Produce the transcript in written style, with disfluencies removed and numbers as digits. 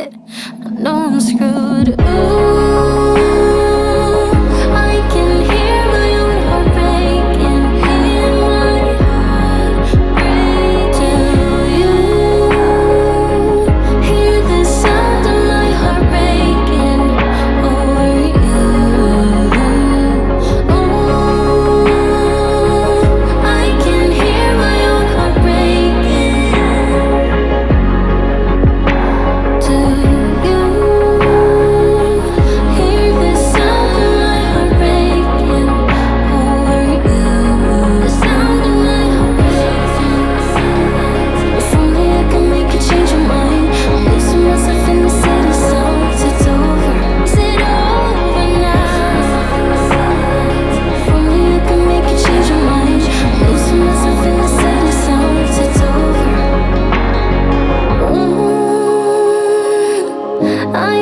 it. I know I'm screwed. Ooh, I can hear my own heart breaking. Hear my heart break to you. Hear the sound of my heart breaking over you. Oh, I can hear my own heart breaking to you. Hear the sound of my heart breaking over you. The sound of my heart breaking. If only I could make you change your mind. I'm losing myself in the city songs. It's over. Is it over now? If only I could make you change your mind. I'm losing myself in the city songs. It's over. Ooh, I